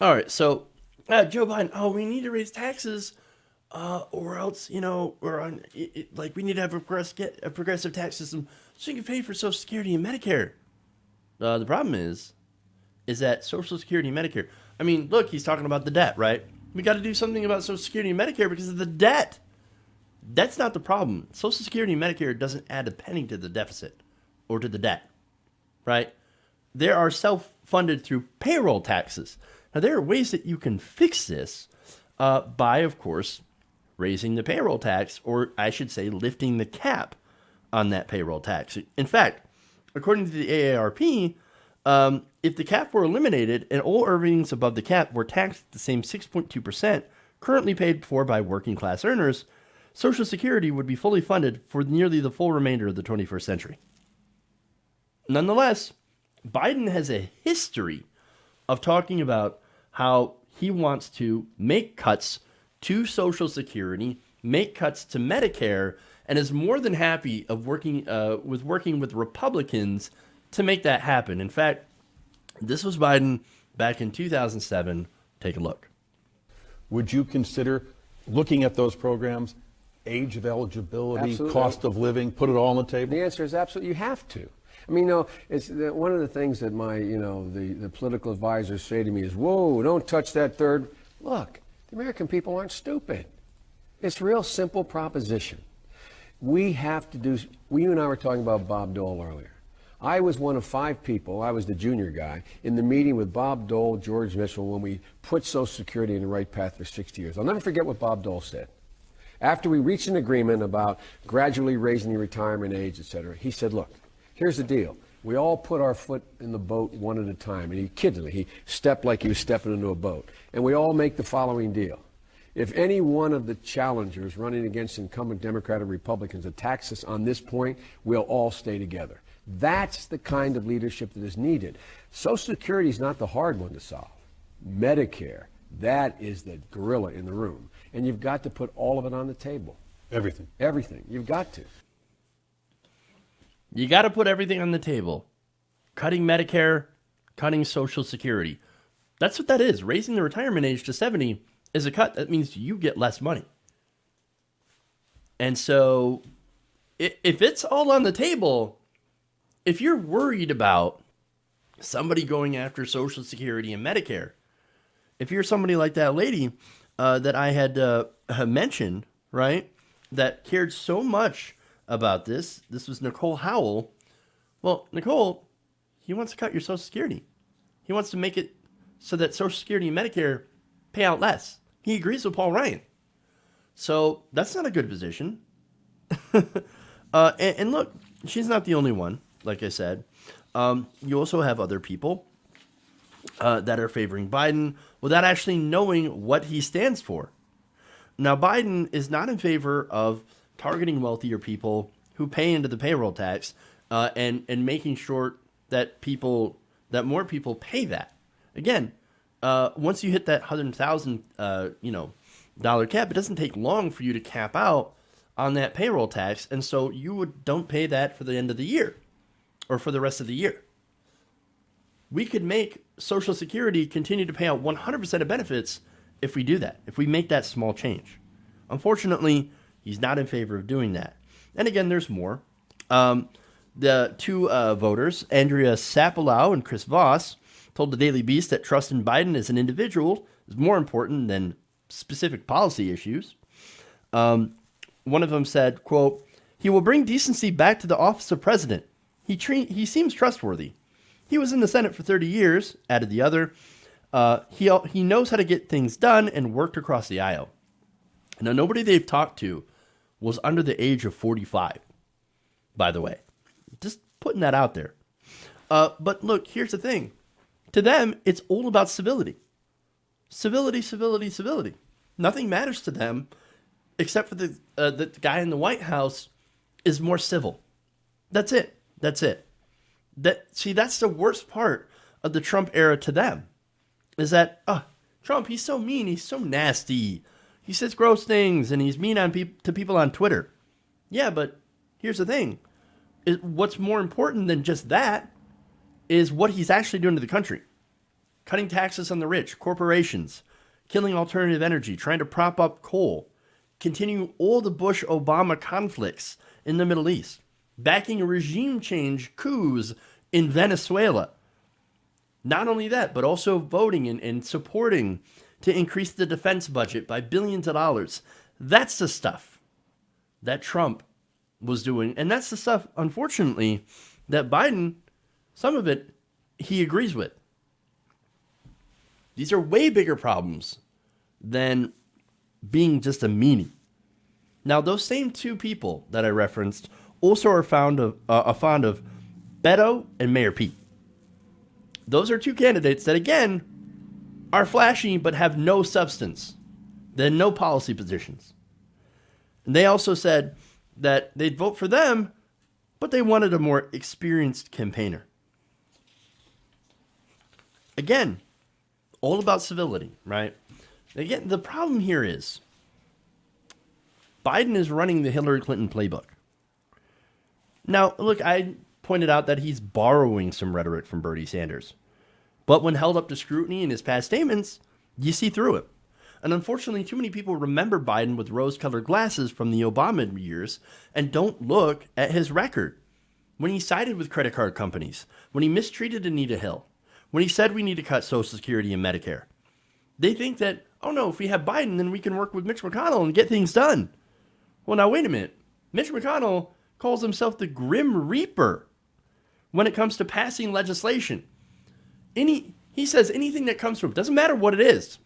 All right, so Joe Biden, we need to raise taxes, or else, we're on, we need to have a progressive tax system so you can pay for Social Security and Medicare. The problem is that Social Security and Medicare, look, he's talking about the debt, right? We got to do something about Social Security and Medicare because of the debt. That's not the problem. Social Security and Medicare doesn't add a penny to the deficit or to the debt, right? They are self-funded through payroll taxes. Now, there are ways that you can fix this by, of course, raising the payroll tax, or I should say lifting the cap on that payroll tax. In fact, according to the AARP, if the cap were eliminated and all earnings above the cap were taxed at the same 6.2% currently paid for by working class earners, Social Security would be fully funded for nearly the full remainder of the 21st century. Nonetheless, Biden has a history of talking about how he wants to make cuts to Social Security, make cuts to Medicare, and is more than happy of working with Republicans to make that happen. In fact, this was Biden back in 2007. Take a look.
Would you consider looking at those programs, age of eligibility,
Absolutely.
cost of living, put it all on the table?
The answer is absolutely. You have to. It's one of the things that my, the political advisors say to me is, whoa, don't touch that third. Look, the American people aren't stupid. It's a real simple proposition. We have to do, you and I were talking about Bob Dole earlier. I was one of 5 people, I was the junior guy, in the meeting with Bob Dole, George Mitchell, when we put Social Security in the right path for 60 years. I'll never forget what Bob Dole said. After we reached an agreement about gradually raising the retirement age, et cetera, he said, look, here's the deal. We all put our foot in the boat one at a time. And he kidded me. He stepped like he was stepping into a boat. And we all make the following deal. If any one of the challengers running against incumbent Democrat or Republicans attacks us on this point, we'll all stay together. That's the kind of leadership that is needed. Social Security is not the hard one to solve. Medicare, that is the gorilla in the room. And you've got to put all of it on the table.
Everything.
Everything. You've got to.
You got to put everything on the table. Cutting Medicare, cutting Social Security. That's what that is. Raising the retirement age to 70 is a cut. That means you get less money. And so if it's all on the table, if you're worried about somebody going after Social Security and Medicare, if you're somebody like that lady that I had mentioned, right, that cared so much about this was Nicole Howell. Well, Nicole, he wants to cut your Social Security. He wants to make it so that Social Security and Medicare pay out less. He agrees with Paul Ryan. So that's not a good position. And look, she's not the only one. Like I said, you also have other people that are favoring Biden without actually knowing what he stands for. Now, Biden is not in favor of targeting wealthier people who pay into the payroll tax and making sure that more people pay that. Again, once you hit that $100,000 dollar cap, it doesn't take long for you to cap out on that payroll tax, and so don't pay that for the end of the year or for the rest of the year. We could make Social Security continue to pay out 100% of benefits if we do that, if we make that small change. Unfortunately, he's not in favor of doing that. And again, there's more. The two voters, Andrea Sapalow and Chris Voss, told the Daily Beast that trust in Biden as an individual is more important than specific policy issues. One of them said, quote, "He will bring decency back to the office of president. He seems trustworthy. He was in the Senate for 30 years, added the other. He knows how to get things done and worked across the aisle." Now, nobody they've talked to was under the age of 45, by the way. Just putting that out there. But look, here's the thing. To them, it's all about civility. Civility, civility, civility. Nothing matters to them except for the guy in the White House is more civil. That's it. That's it. That's the worst part of the Trump era to them, is that, Trump, he's so mean, he's so nasty. He says gross things, and he's mean to people on Twitter. Yeah, but here's the thing. What's more important than just that is what he's actually doing to the country. Cutting taxes on the rich, corporations, killing alternative energy, trying to prop up coal, continuing all the Bush-Obama conflicts in the Middle East, backing a regime change coups in Venezuela. Not only that, but also voting and supporting to increase the defense budget by billions of dollars. That's the stuff that Trump was doing. And that's the stuff, unfortunately, that Biden, some of it, he agrees with. These are way bigger problems than being just a meanie. Now, those same two people that I referenced also are fond of Beto and Mayor Pete. Those are two candidates that, again, are flashy but have no substance. They have no policy positions. And they also said that they'd vote for them, but they wanted a more experienced campaigner. Again, all about civility, right? Again, the problem here is Biden is running the Hillary Clinton playbook. Now, look, I pointed out that he's borrowing some rhetoric from Bernie Sanders. But when held up to scrutiny in his past statements, you see through it. And unfortunately, too many people remember Biden with rose-colored glasses from the Obama years and don't look at his record. When he sided with credit card companies, when he mistreated Anita Hill, when he said we need to cut Social Security and Medicare, they think that, oh no, if we have Biden, then we can work with Mitch McConnell and get things done. Well, now wait a minute. Mitch McConnell calls himself the Grim Reaper when it comes to passing legislation. He says anything that comes from, doesn't matter what it is.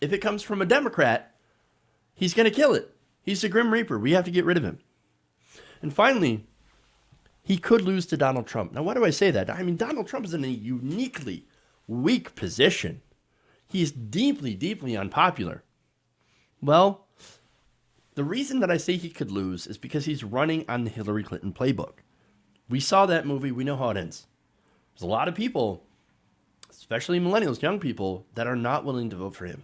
If it comes from a Democrat, he's going to kill it. He's the Grim Reaper. We have to get rid of him. And finally, he could lose to Donald Trump. Now, why do I say that? I mean, Donald Trump is in a uniquely weak position. He's deeply, deeply unpopular. Well, the reason that I say he could lose is because he's running on the Hillary Clinton playbook. We saw that movie. We know how it ends. There's a lot of people, especially millennials, young people, that are not willing to vote for him.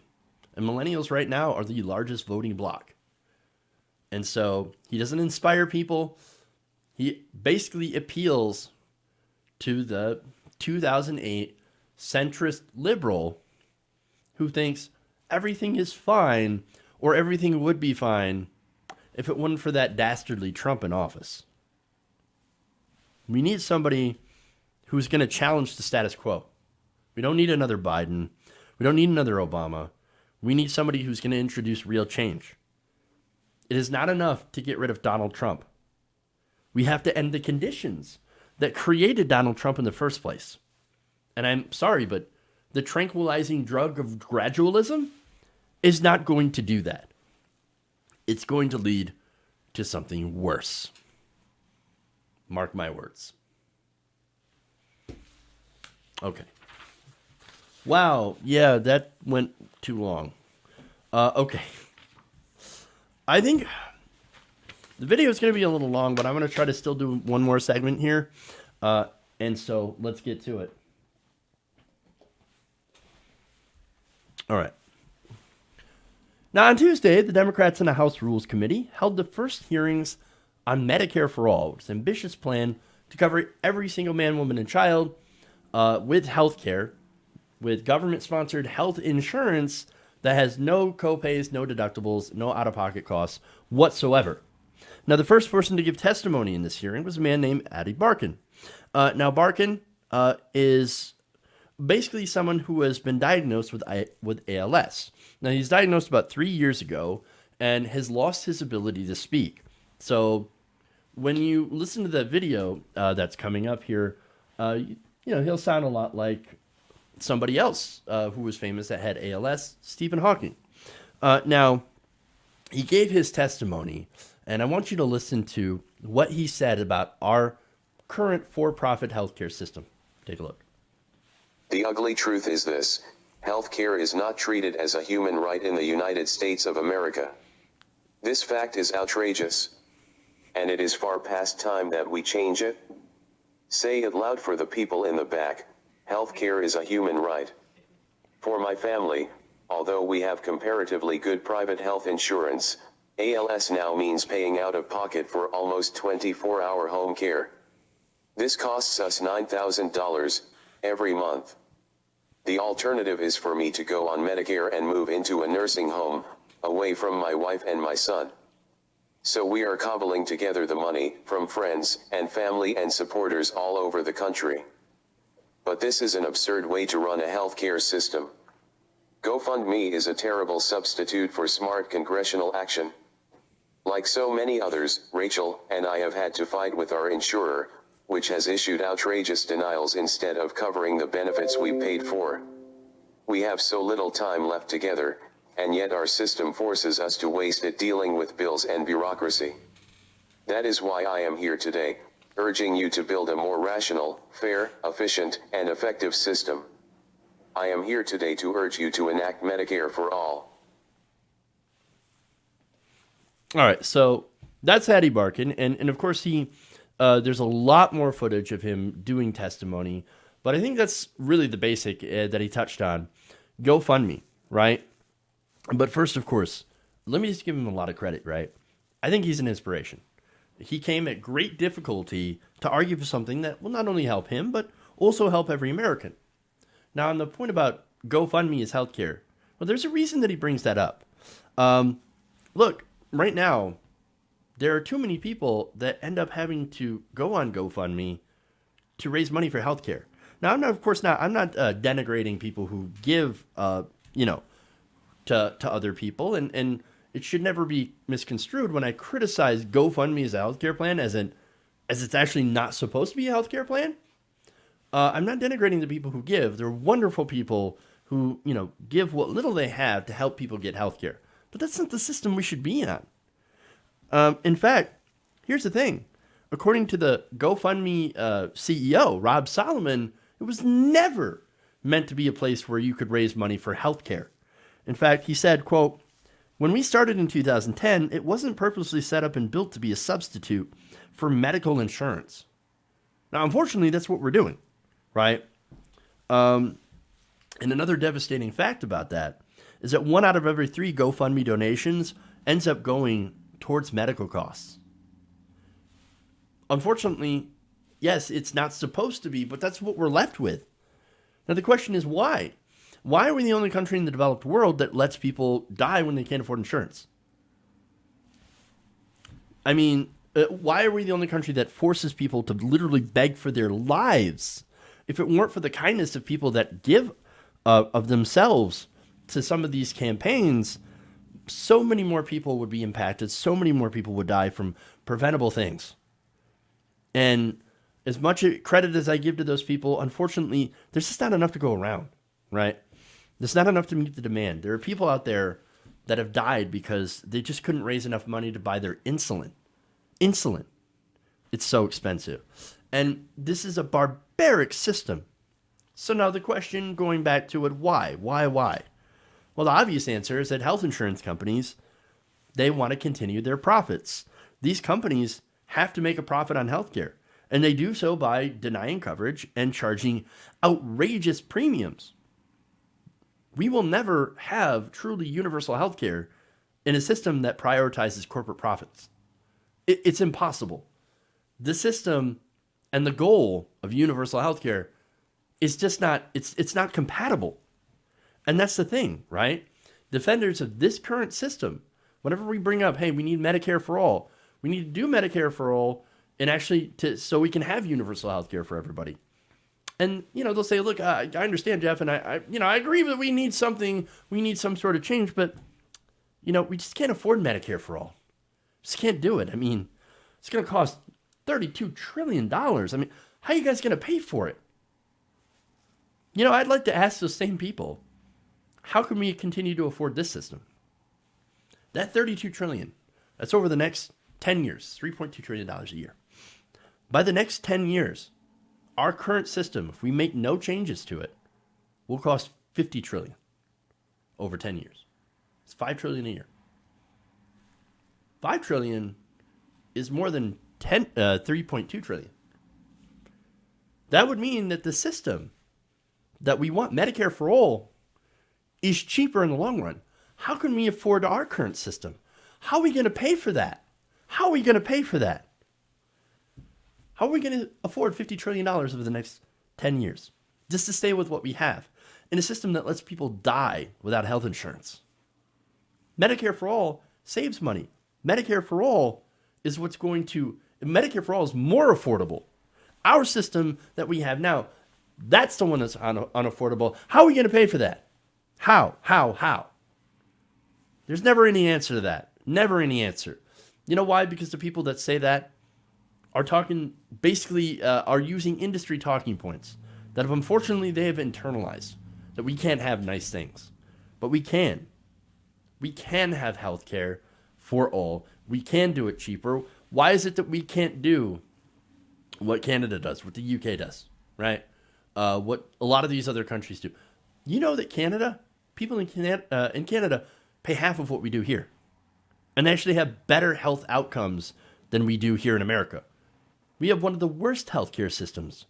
And millennials right now are the largest voting bloc. And so he doesn't inspire people. He basically appeals to the 2008 centrist liberal who thinks everything is fine or everything would be fine if it wasn't for that dastardly Trump in office. We need somebody who's going to challenge the status quo. We don't need another Biden. We don't need another Obama. We need somebody who's going to introduce real change. It is not enough to get rid of Donald Trump. We have to end the conditions that created Donald Trump in the first place. And I'm sorry, but the tranquilizing drug of gradualism is not going to do that. It's going to lead to something worse. Mark my words. Okay. Wow. Yeah, that went too long. Okay. I think the video is going to be a little long, but I'm going to try to still do one more segment here. And so let's get to it. All right. Now, on Tuesday, the Democrats in the House Rules Committee held the first hearings on Medicare for All, which is an ambitious plan to cover every single man, woman, and child with health care, with government-sponsored health insurance that has no copays, no deductibles, no out-of-pocket costs whatsoever. Now, the first person to give testimony in this hearing was a man named Adi Barkan. Now, Barkan is basically someone who has been diagnosed with ALS. Now, he's diagnosed about 3 years ago and has lost his ability to speak. So when you listen to the video that's coming up here, he'll sound a lot like somebody else who was famous that had ALS, Stephen Hawking. Now, he gave his testimony, and I want you to listen to what he said about our current for-profit healthcare system. Take a look.
The ugly truth is this: healthcare is not treated as a human right in the United States of America. This fact is outrageous. And it is far past time that we change it. Say it loud for the people in the back: healthcare is a human right. For my family, although we have comparatively good private health insurance, ALS now means paying out of pocket for almost 24-hour home care. This costs us $9,000 every month. The alternative is for me to go on Medicare and move into a nursing home, away from my wife and my son. So we are cobbling together the money from friends and family and supporters all over the country. But this is an absurd way to run a healthcare system. GoFundMe is a terrible substitute for smart congressional action. Like so many others, Rachel and I have had to fight with our insurer, which has issued outrageous denials instead of covering the benefits we paid for. We have so little time left together, and yet our system forces us to waste it dealing with bills and bureaucracy. That is why I am here today, urging you to build a more rational, fair, efficient, and effective system. I am here today to urge you to enact Medicare for all.
All right, so that's Adi Barkan, and of course there's a lot more footage of him doing testimony, but I think that's really the basic that he touched on. GoFundMe, right? But first, of course, let me just give him a lot of credit, right? I think he's an inspiration. He came at great difficulty to argue for something that will not only help him, but also help every American. Now, on the point about GoFundMe is healthcare, well, there's a reason that he brings that up. Look, right now, there are too many people that end up having to go on GoFundMe to raise money for healthcare. Now, I'm not denigrating people who give, to other people, and it should never be misconstrued when I criticize GoFundMe as a healthcare plan as it's actually not supposed to be a healthcare plan. I'm not denigrating the people who give. They're wonderful people who, give what little they have to help people get healthcare. But that's not the system we should be on. In fact, here's the thing. According to the GoFundMe CEO, Rob Solomon, it was never meant to be a place where you could raise money for healthcare. In fact, he said, quote, "When we started in 2010, it wasn't purposely set up and built to be a substitute for medical insurance." Now, unfortunately, that's what we're doing, right? And another devastating fact about that is that 1 out of every 3 GoFundMe donations ends up going towards medical costs. Unfortunately, yes, it's not supposed to be, but that's what we're left with. Now, the question is why? Why are we the only country in the developed world that lets people die when they can't afford insurance? I mean, why are we the only country that forces people to literally beg for their lives? If it weren't for the kindness of people that give of themselves to some of these campaigns, so many more people would be impacted. So many more people would die from preventable things. And as much credit as I give to those people, unfortunately, there's just not enough to go around, right? There's not enough to meet the demand. There are people out there that have died because they just couldn't raise enough money to buy their insulin. Insulin. It's so expensive. And this is a barbaric system. So now the question, going back to it, why? Why? Well, the obvious answer is that health insurance companies, they want to continue their profits. These companies have to make a profit on healthcare, and they do so by denying coverage and charging outrageous premiums. We will never have truly universal healthcare in a system that prioritizes corporate profits. It's impossible. The system and the goal of universal healthcare is just not, it's not compatible. And that's the thing, right? Defenders of this current system, whenever we bring up, hey, we need Medicare for all, we need to do Medicare for all, and actually so we can have universal healthcare for everybody. And, they'll say, look, I understand, Jeff, and I agree that we need some sort of change, but, we just can't afford Medicare for all. Just can't do it. I mean, it's going to cost $32 trillion. I mean, how are you guys going to pay for it? I'd like to ask those same people, how can we continue to afford this system? That $32 trillion, that's over the next 10 years, $3.2 trillion a year. By the next 10 years, our current system, if we make no changes to it, will cost $50 trillion over 10 years. It's $5 trillion a year. $5 trillion is more than 3.2 trillion. That would mean that the system that we want, Medicare for all, is cheaper in the long run. How can we afford our current system? How are we going to pay for that? How are we going to afford $50 trillion over the next 10 years just to stay with what we have in a system that lets people die without health insurance? Medicare for all saves money. Medicare for all is Medicare for all is more affordable. Our system that we have now, that's the one that's unaffordable. How are we going to pay for that? How? There's never any answer to that. Never any answer. You know why? Because the people that say that are talking, basically are using industry talking points that unfortunately they have internalized, that we can't have nice things. But we can. We can have health care for all. We can do it cheaper. Why is it that we can't do what Canada does, what the UK does, right? What a lot of these other countries do. You know that people in Canada pay half of what we do here. And they actually have better health outcomes than we do here in America. We have one of the worst healthcare systems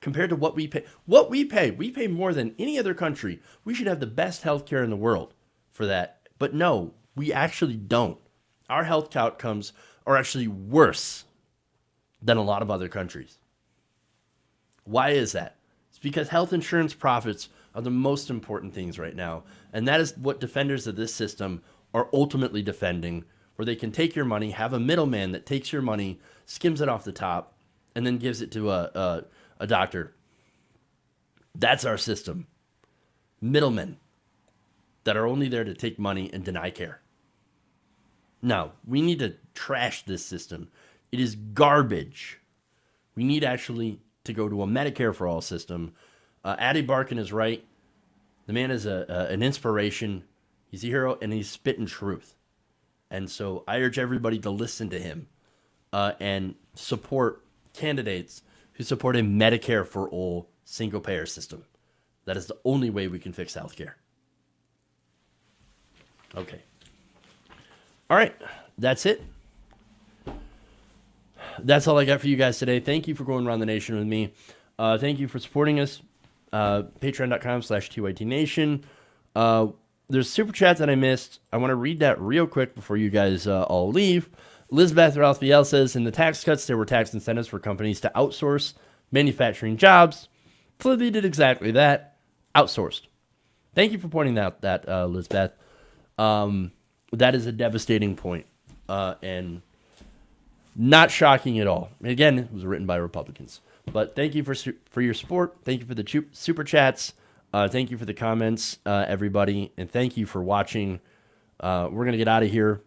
compared to what we pay. We pay more than any other country. We should have the best healthcare in the world for that. But no, we actually don't. Our health outcomes are actually worse than a lot of other countries. Why is that? It's because health insurance profits are the most important things right now. And that is what defenders of this system are ultimately defending, where they can take your money, have a middleman that takes your money, skims it off the top, and then gives it to a doctor. That's our system. Middlemen that are only there to take money and deny care. No, we need to trash this system. It is garbage. We need actually to go to a Medicare for all system. Addy Barkin is right. The man is an inspiration. He's a hero, and he's spitting truth. And so I urge everybody to listen to him and support candidates who support a Medicare for all single-payer system. That is the only way we can fix healthcare. Okay. All right. That's it. That's all I got for you guys today. Thank you for going around the nation with me. Thank you for supporting us. Patreon.com/TYTNation. There's super chat that I missed. I want to read that real quick before you guys all leave. Elizabeth Ralphiel says, in the tax cuts, there were tax incentives for companies to outsource manufacturing jobs. Clearly did exactly that. Outsourced. Thank you for pointing out that, Elizabeth. That is a devastating point. And not shocking at all. Again, it was written by Republicans. But thank you for your support. Thank you for the super chats. Thank you for the comments, everybody. And thank you for watching. We're going to get out of here.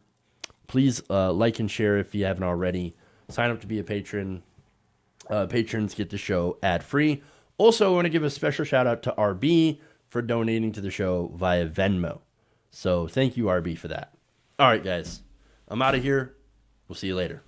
Please like and share if you haven't already. Sign up to be a patron. Patrons get the show ad-free. Also, I want to give a special shout out to RB for donating to the show via Venmo. So thank you, RB, for that. All right, guys. I'm out of here. We'll see you later.